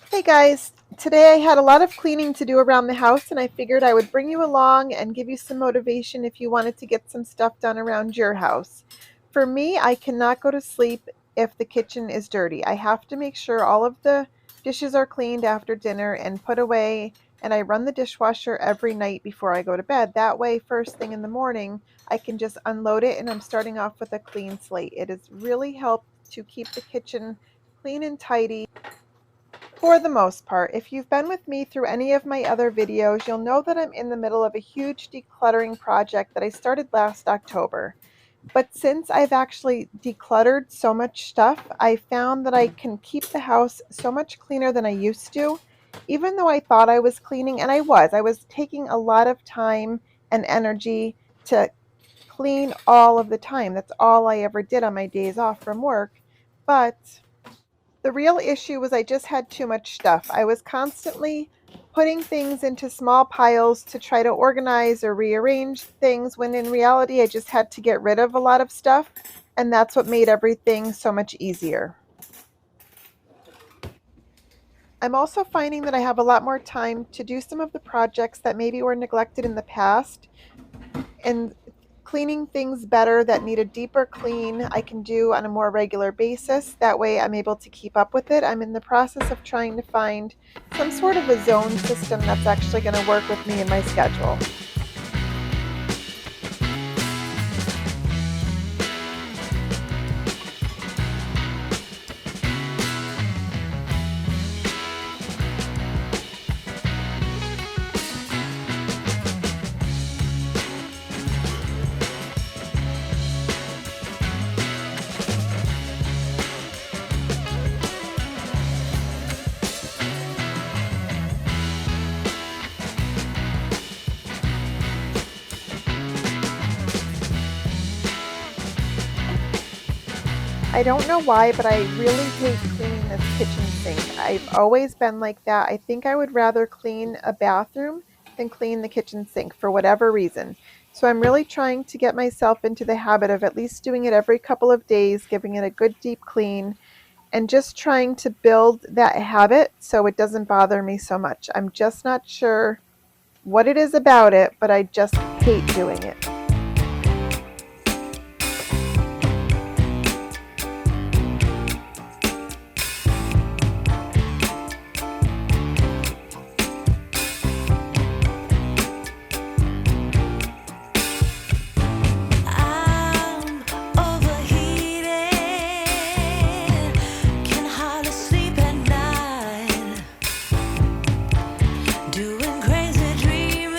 Hey guys, today I had a lot of cleaning to do around the house and I figured I would bring you along and give you some motivation if you wanted to get some stuff done around your house. For me, I cannot go to sleep if the kitchen is dirty. I have to make sure all of the dishes are cleaned after dinner and put away, and I run the dishwasher every night before I go to bed. That way, first thing in the morning, I can just unload it and I'm starting off with a clean slate. It has really helped to keep the kitchen clean and tidy for the most part. If you've been with me through any of my other videos, you'll know that I'm in the middle of a huge decluttering project that I started last October. But since I've actually decluttered so much stuff, I found that I can keep the house so much cleaner than I used to. Even though I thought I was cleaning, and I was taking a lot of time and energy to clean all of the time. That's all I ever did on my days off from work. But the real issue was I just had too much stuff. I was constantly putting things into small piles to try to organize or rearrange things when in reality I just had to get rid of a lot of stuff, and that's what made everything so much easier. I'm also finding that I have a lot more time to do some of the projects that maybe were neglected in the past, and cleaning things better that need a deeper clean I can do on a more regular basis. That way I'm able to keep up with it. I'm in the process of trying to find some sort of a zone system that's actually going to work with me and my schedule. I don't know why, but I really hate cleaning this kitchen sink. I've always been like that. I think I would rather clean a bathroom than clean the kitchen sink for whatever reason. So I'm really trying to get myself into the habit of at least doing it every couple of days, giving it a good deep clean, and just trying to build that habit so it doesn't bother me so much. I'm just not sure what it is about it, but I just hate doing it. I'm overheated, can hardly sleep at night, doing crazy dreaming.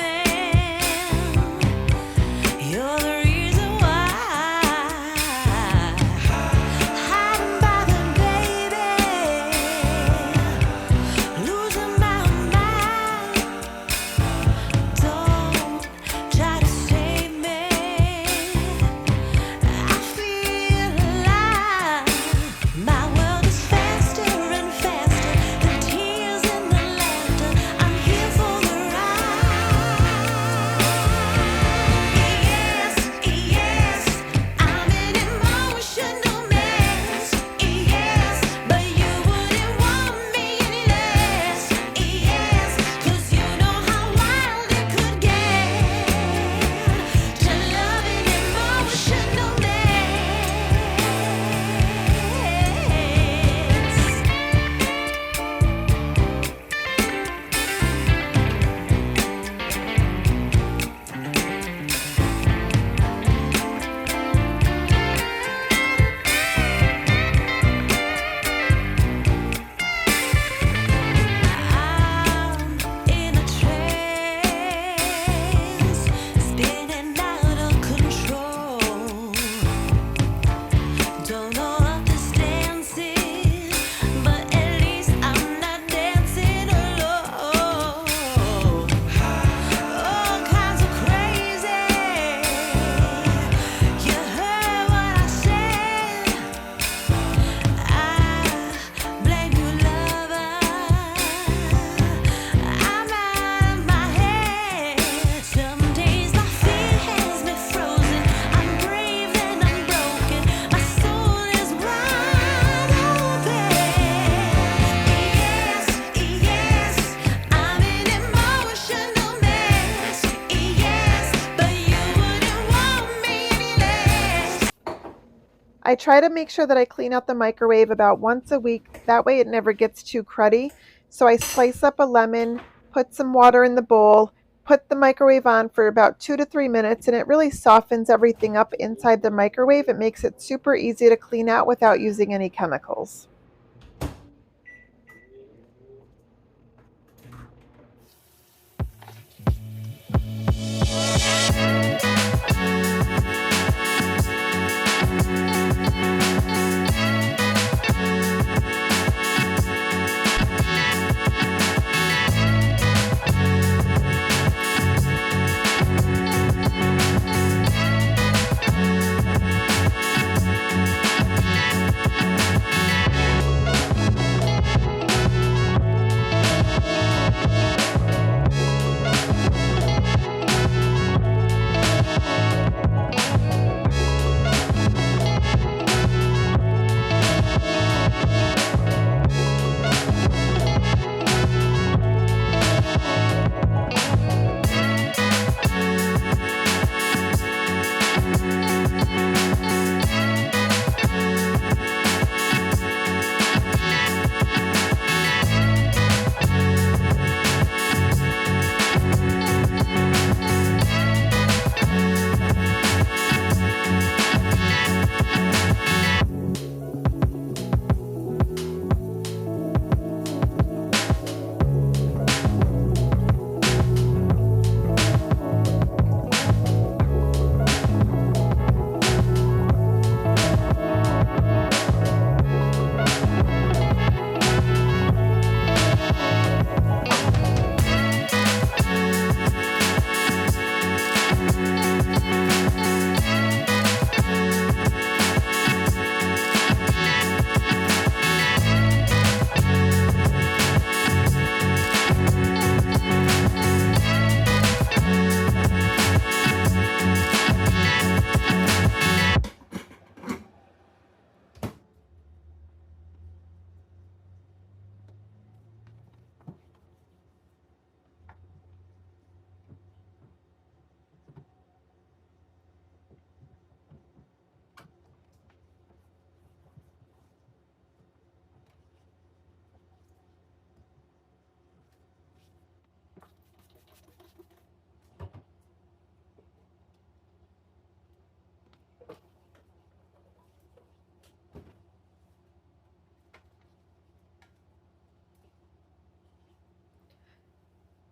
I try to make sure that I clean out the microwave about once a week. That way it never gets too cruddy. So I slice up a lemon, put some water in the bowl, put the microwave on for about 2 to 3 minutes, and it really softens everything up inside the microwave. It makes it super easy to clean out without using any chemicals.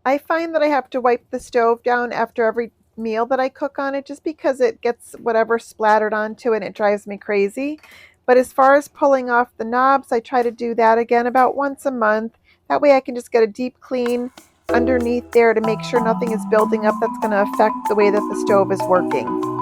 I find that I have to wipe the stove down after every meal that I cook on it just because it gets whatever splattered onto it and it drives me crazy. But as far as pulling off the knobs, I try to do that again about once a month. That way I can just get a deep clean underneath there to make sure nothing is building up that's going to affect the way that the stove is working.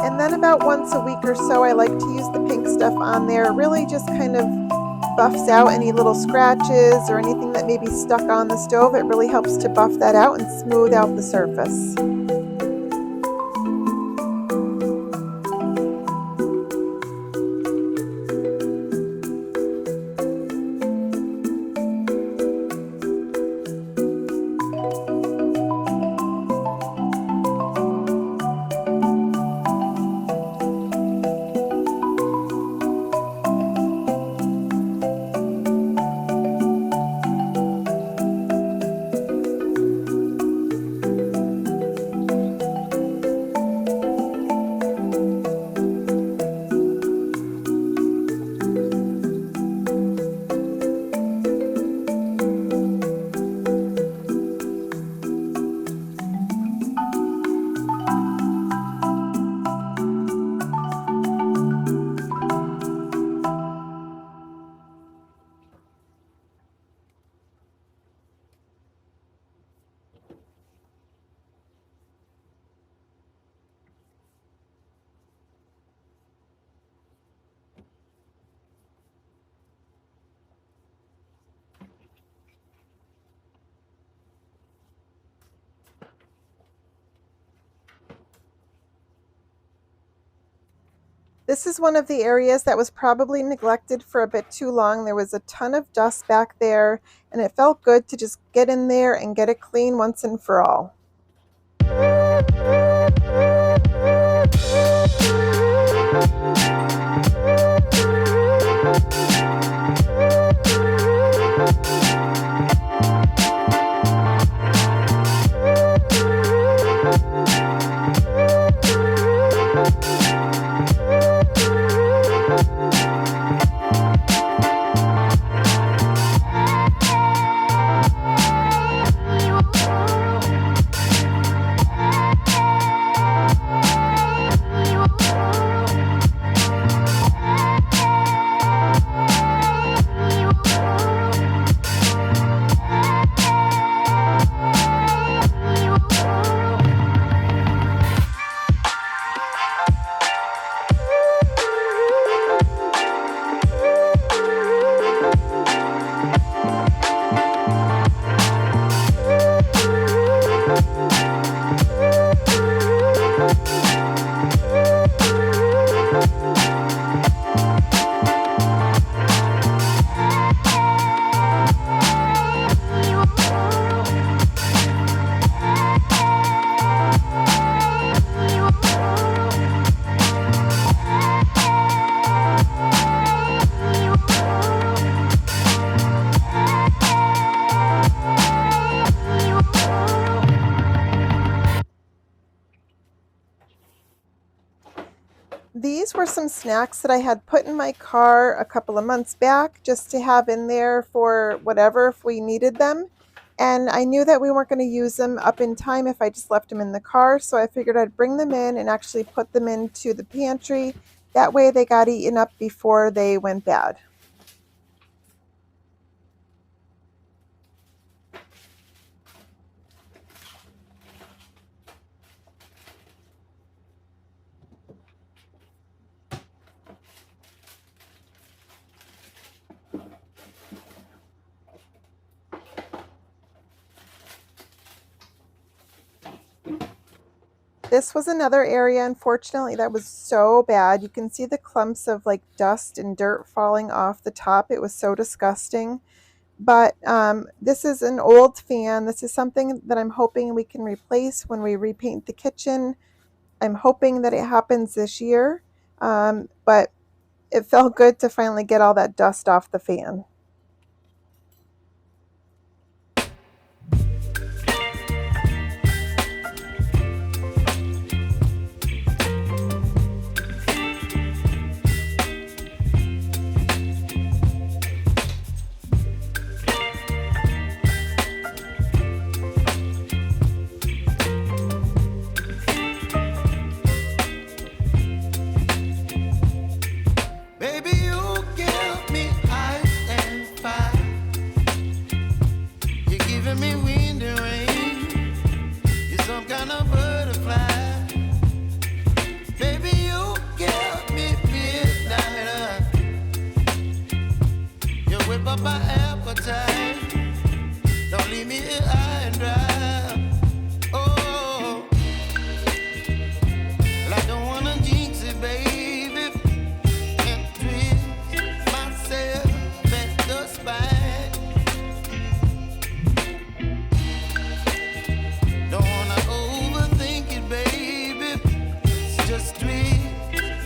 And then about once a week or so, I like to use the pink stuff on there. It really just kind of buffs out any little scratches or anything that may be stuck on the stove. It really helps to buff that out and smooth out the surface. This is one of the areas that was probably neglected for a bit too long. There was a ton of dust back there, and it felt good to just get in there and get it clean once and for all. These were some snacks that I had put in my car a couple of months back just to have in there for whatever if we needed them. And I knew that we weren't going to use them up in time if I just left them in the car, so I figured I'd bring them in and actually put them into the pantry. That way they got eaten up before they went bad. This was another area, unfortunately, that was so bad. You can see the clumps of like dust and dirt falling off the top. It was so disgusting. But this is an old fan. This is something that I'm hoping we can replace when we repaint the kitchen. I'm hoping that it happens this year. But it felt good to finally get all that dust off the fan. Baby, you give me ice and fire. You're giving me wind and rain. You're some kind of butterfly. Baby, you give me midnight. You whip up my appetite. Don't leave me here high and dry. Oh, well, I don't wanna jinx it, baby. And twist myself at the spine. Don't wanna overthink it, baby. It's just twist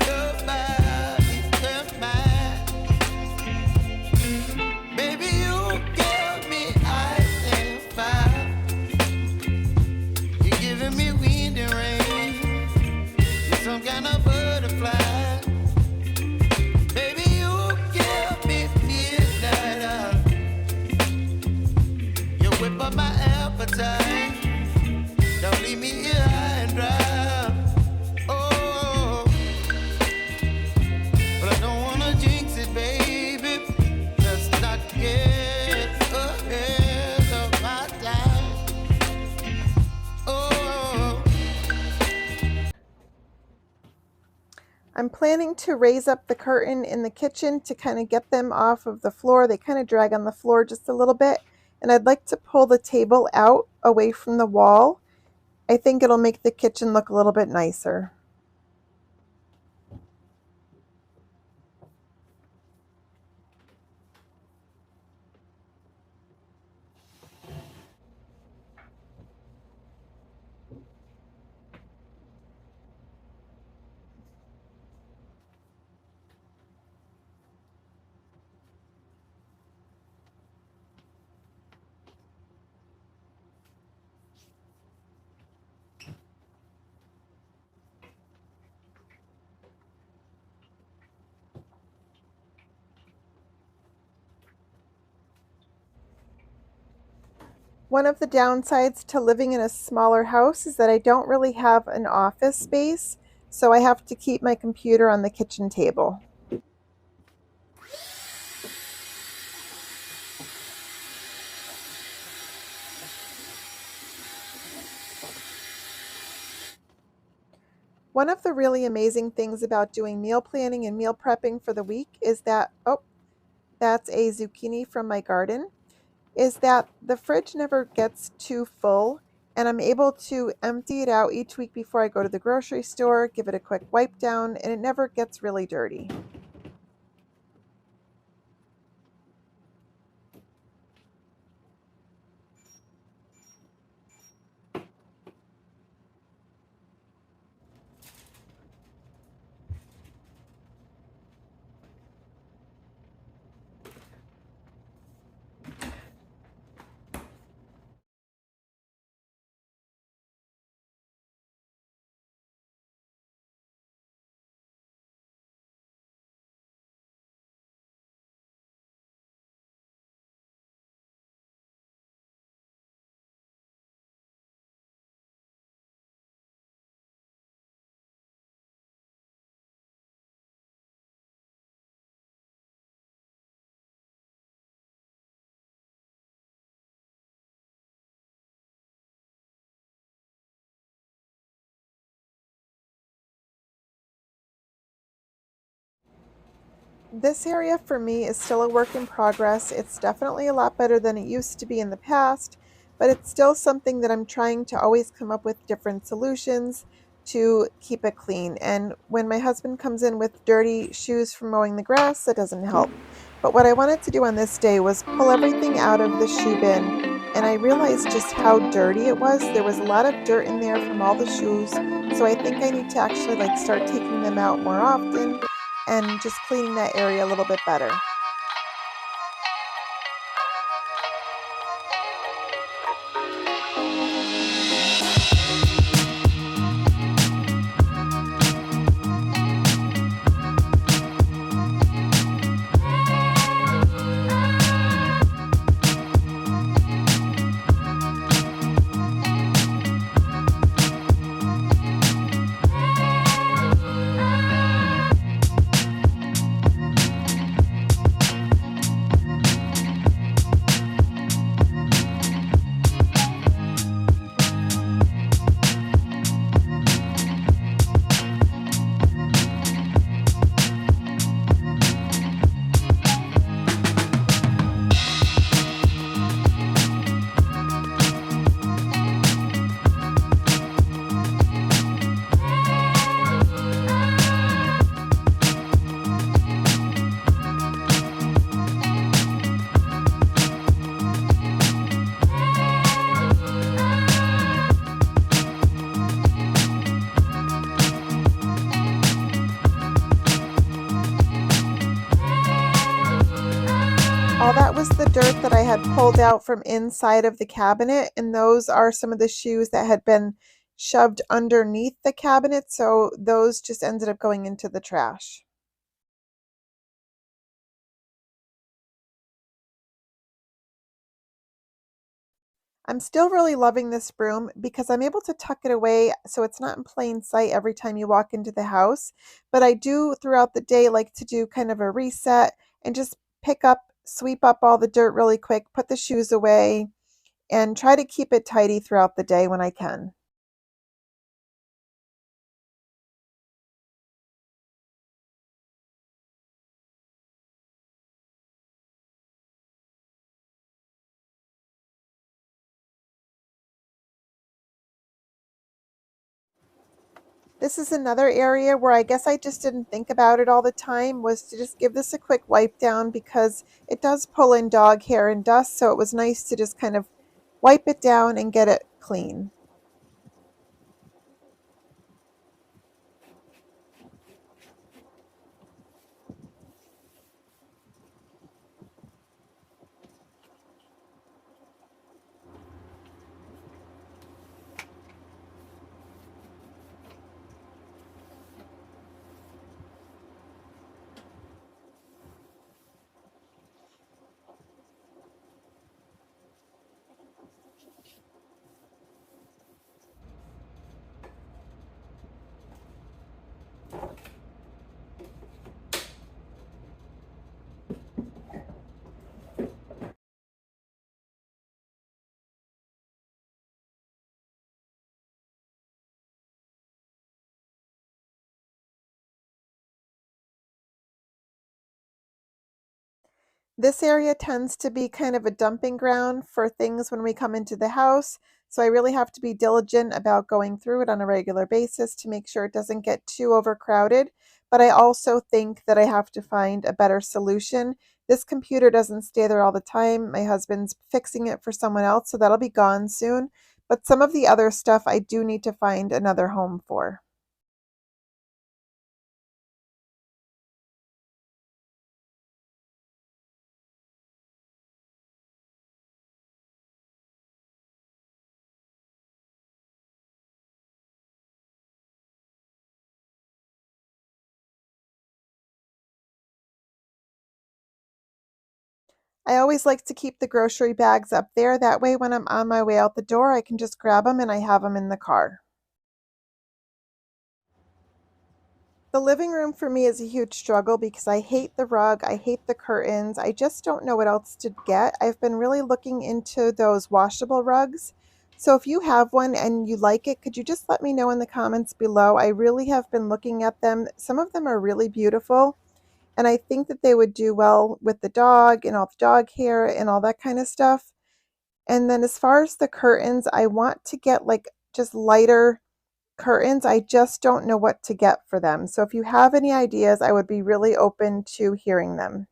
your body and mine. Baby, you give me ice and fire. You're giving me wind and rain. You're some kind of butterfly. Baby, you give me midnight. You whip up my appetite. Don't leave me here high and dry. Oh, but I don't wanna jinx it, baby. Let's not get ahead of my time. Oh. I'm planning to raise up the curtain in the kitchen to kind of get them off of the floor. They kind of drag on the floor just a little bit. And I'd like to pull the table out away from the wall. I think it'll make the kitchen look a little bit nicer. One of the downsides to living in a smaller house is that I don't really have an office space, so I have to keep my computer on the kitchen table. One of the really amazing things about doing meal planning and meal prepping for the week is that, oh, that's a zucchini from my garden, is that the fridge never gets too full and I'm able to empty it out each week before I go to the grocery store, give it a quick wipe down, and it never gets really dirty. This area for me is still a work in progress. It's definitely a lot better than it used to be in the past, but it's still something that I'm trying to always come up with different solutions to keep it clean. And when my husband comes in with dirty shoes from mowing the grass, that doesn't help. But what I wanted to do on this day was pull everything out of the shoe bin, and I realized just how dirty it was. There was a lot of dirt in there from all the shoes, so I think I need to actually like start taking them out more often and just cleaning that area a little bit better. All that was the dirt that I had pulled out from inside of the cabinet, and those are some of the shoes that had been shoved underneath the cabinet, so those just ended up going into the trash. I'm still really loving this broom because I'm able to tuck it away so it's not in plain sight every time you walk into the house. But I do throughout the day like to do kind of a reset and just pick up, sweep up all the dirt really quick, put the shoes away, and try to keep it tidy throughout the day when I can. This is another area where I guess I just didn't think about it all the time, was to just give this a quick wipe down because it does pull in dog hair and dust, so it was nice to just kind of wipe it down and get it clean. This area tends to be kind of a dumping ground for things when we come into the house, so I really have to be diligent about going through it on a regular basis to make sure it doesn't get too overcrowded. But I also think that I have to find a better solution. This computer doesn't stay there all the time. My husband's fixing it for someone else, so that'll be gone soon. But some of the other stuff I do need to find another home for. I always like to keep the grocery bags up there. That way, when I'm on my way out the door, I can just grab them and I have them in the car. The living room for me is a huge struggle because I hate the rug, I hate the curtains, I just don't know what else to get. I've been really looking into those washable rugs. So if you have one and you like it, could you just let me know in the comments below? I really have been looking at them. Some of them are really beautiful, and I think that they would do well with the dog and all the dog hair and all that kind of stuff. And then as far as the curtains, I want to get like just lighter curtains. I just don't know what to get for them. So if you have any ideas, I would be really open to hearing them.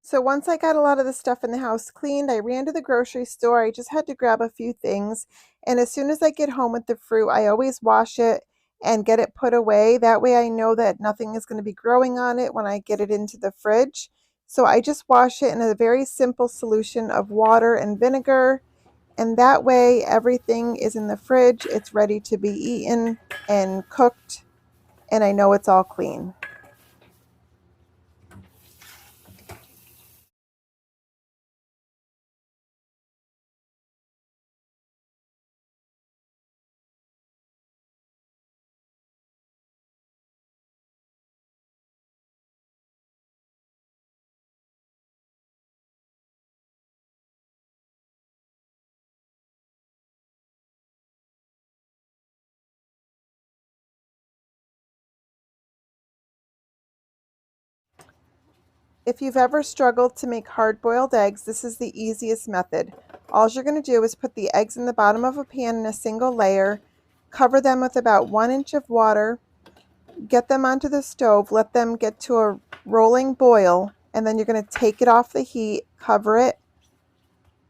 So once I got a lot of the stuff in the house cleaned, I ran to the grocery store. I just had to grab a few things. And as soon as I get home with the fruit, I always wash it and get it put away. That way I know that nothing is going to be growing on it when I get it into the fridge. So I just wash it in a very simple solution of water and vinegar. And that way everything is in the fridge. It's ready to be eaten and cooked. And I know it's all clean. If you've ever struggled to make hard-boiled eggs, this is the easiest method. All you're going to do is put the eggs in the bottom of a pan in a single layer, cover them with about 1 inch of water, get them onto the stove, let them get to a rolling boil, and then you're going to take it off the heat, cover it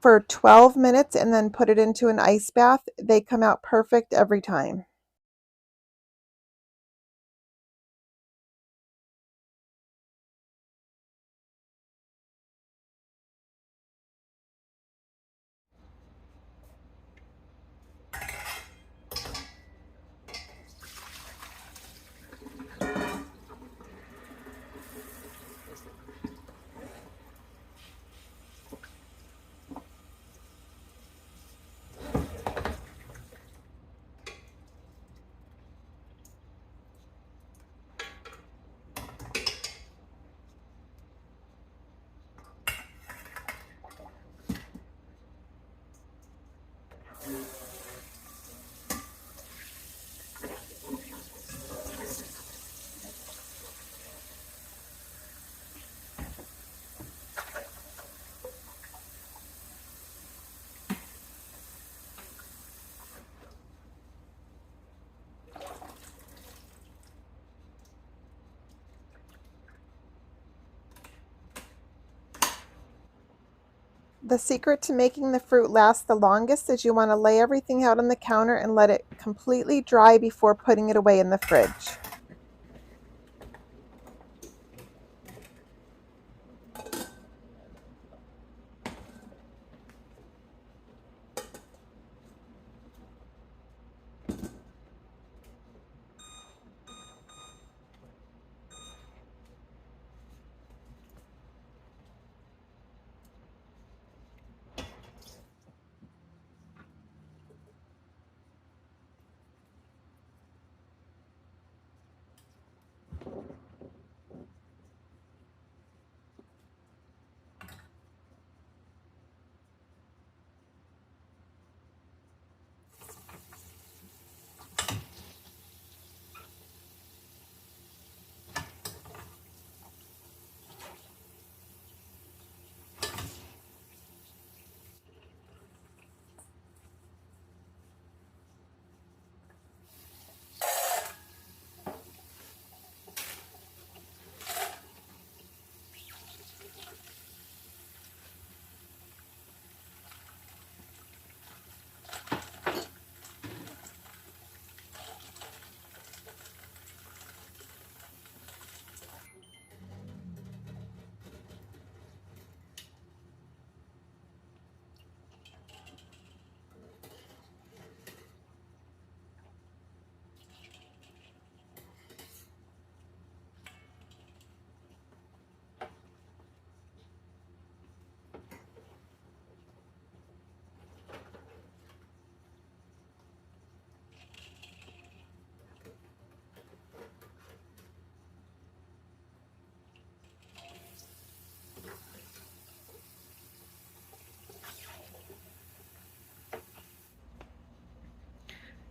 for 12 minutes, and then put it into an ice bath. They come out perfect every time. The secret to making the fruit last the longest is you want to lay everything out on the counter and let it completely dry before putting it away in the fridge.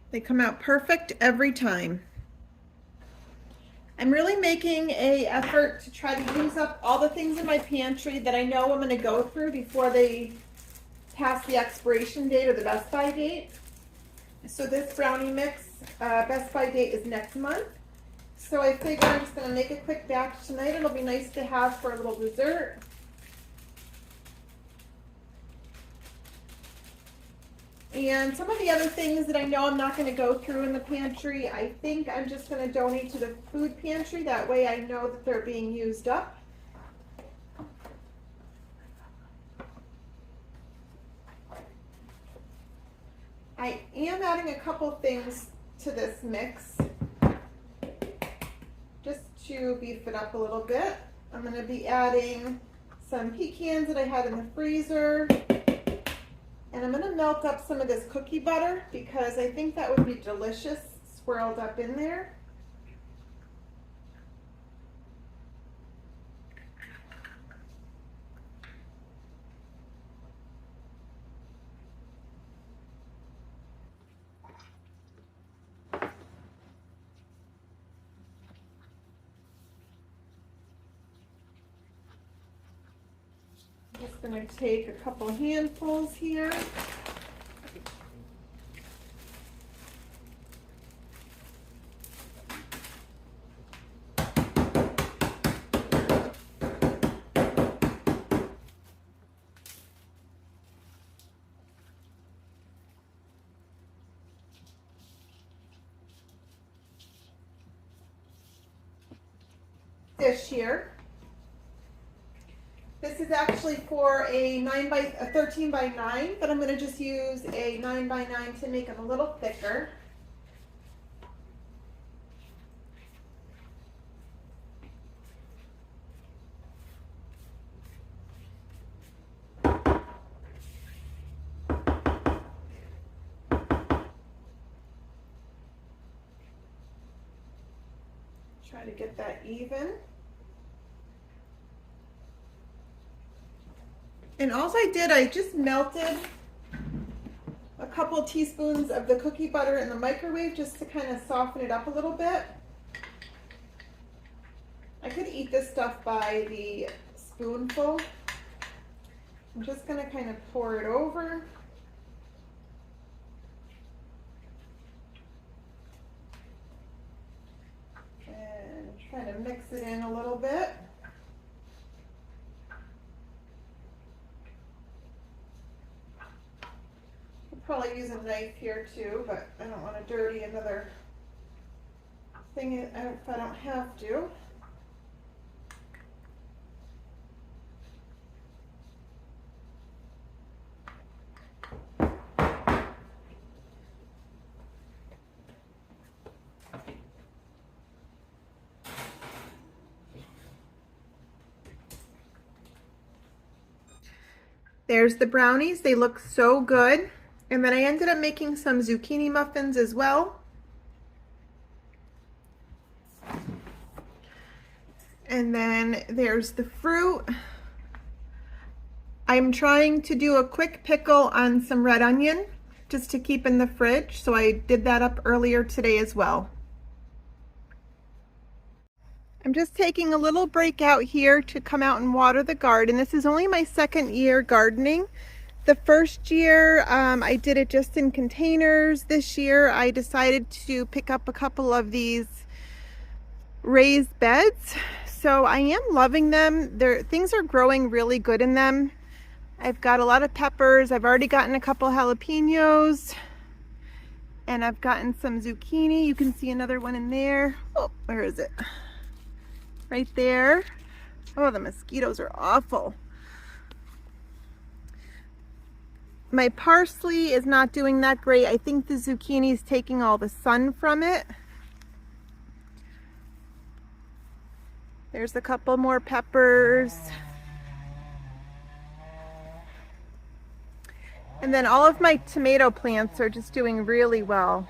They come out perfect every time. I'm really making an effort to try to use up all the things in my pantry that I know I'm going to go through before they pass the expiration date or the best by date. So this brownie mix, best by date is next month. So I figured I'm just going to make a quick batch tonight. It'll be nice to have for a little dessert. And some of the other things that I know I'm not going to go through in the pantry, I think I'm just going to donate to the food pantry. That way I know that they're being used up. I am adding a couple things to this mix just to beef it up a little bit. I'm going to be adding some pecans that I had in the freezer. And I'm going to melt up some of this cookie butter because I think that would be delicious swirled up in there. I'm just going to take a couple handfuls here. Dish here. This is actually for a 13 by 9, but I'm going to just use a 9 by 9 to make them a little thicker. Try to get that even. And all I just melted a couple teaspoons of the cookie butter in the microwave just to kind of soften it up a little bit. I could eat this stuff by the spoonful. I'm just going to kind of pour it over. And try to mix it in a little bit. Probably use a knife here too, but I don't want to dirty another thing if I don't have to. There's the brownies. They look so good. And then I ended up making some zucchini muffins as well. And then there's the fruit. I'm trying to do a quick pickle on some red onion just to keep in the fridge. So I did that up earlier today as well. I'm just taking a little break out here to come out and water the garden. This is only my second year gardening. The first year I did it just in containers. This year I decided to pick up a couple of these raised beds. So I am loving them. Things are growing really good in them. I've got a lot of peppers. I've already gotten a couple jalapenos. And I've gotten some zucchini. You can see another one in there. Oh, where is it? Right there. Oh, the mosquitoes are awful. My parsley is not doing that great. I think the zucchini is taking all the sun from it. There's a couple more peppers. And then all of my tomato plants are just doing really well.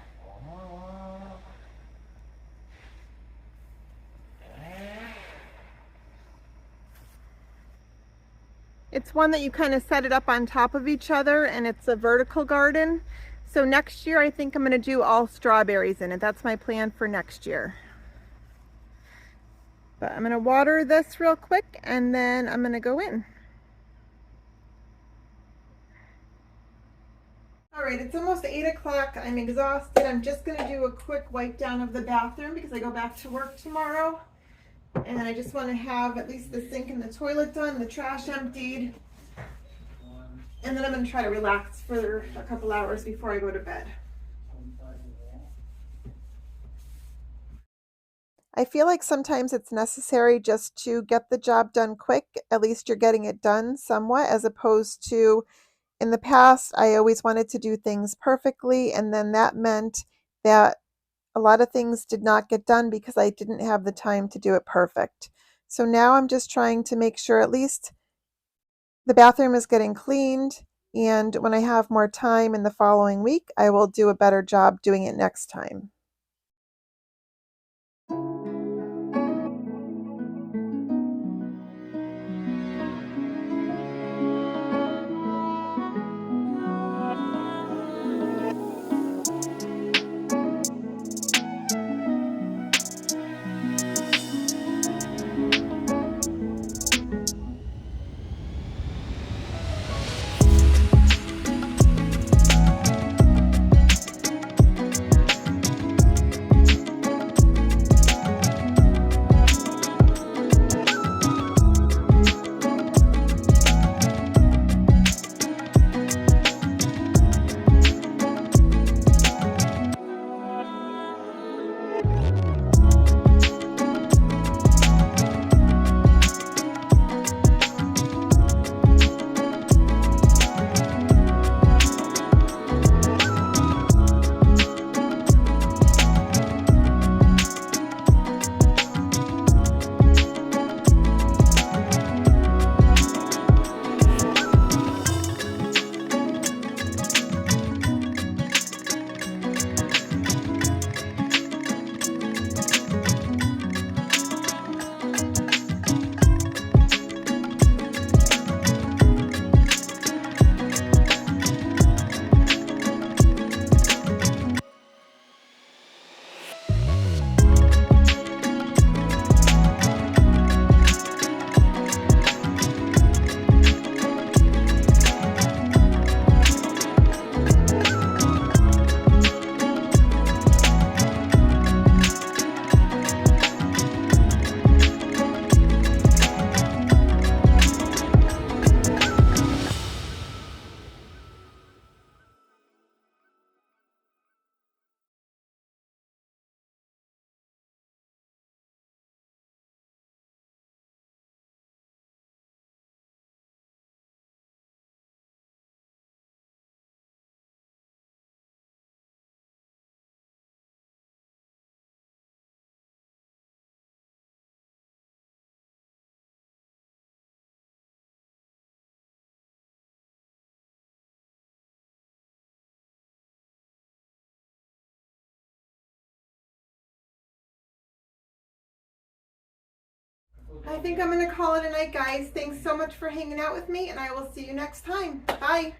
It's one that you kind of set it up on top of each other, and it's a vertical garden. So next year I think I'm going to do all strawberries in it. That's my plan for next year. But I'm going to water this real quick and then I'm going to go in. All right, it's almost 8 o'clock. I'm exhausted. I'm just going to do a quick wipe down of the bathroom because I go back to work tomorrow. And I just want to have at least the sink and the toilet done, the trash emptied. And then I'm going to try to relax for a couple hours before I go to bed. I feel like sometimes it's necessary just to get the job done quick. At least you're getting it done somewhat, as opposed to in the past, I always wanted to do things perfectly. And then that meant that a lot of things did not get done because I didn't have the time to do it perfect. So now I'm just trying to make sure at least the bathroom is getting cleaned. And when I have more time in the following week, I will do a better job doing it next time. I think I'm going to call it a night, guys. Thanks so much for hanging out with me, and I will see you next time. Bye.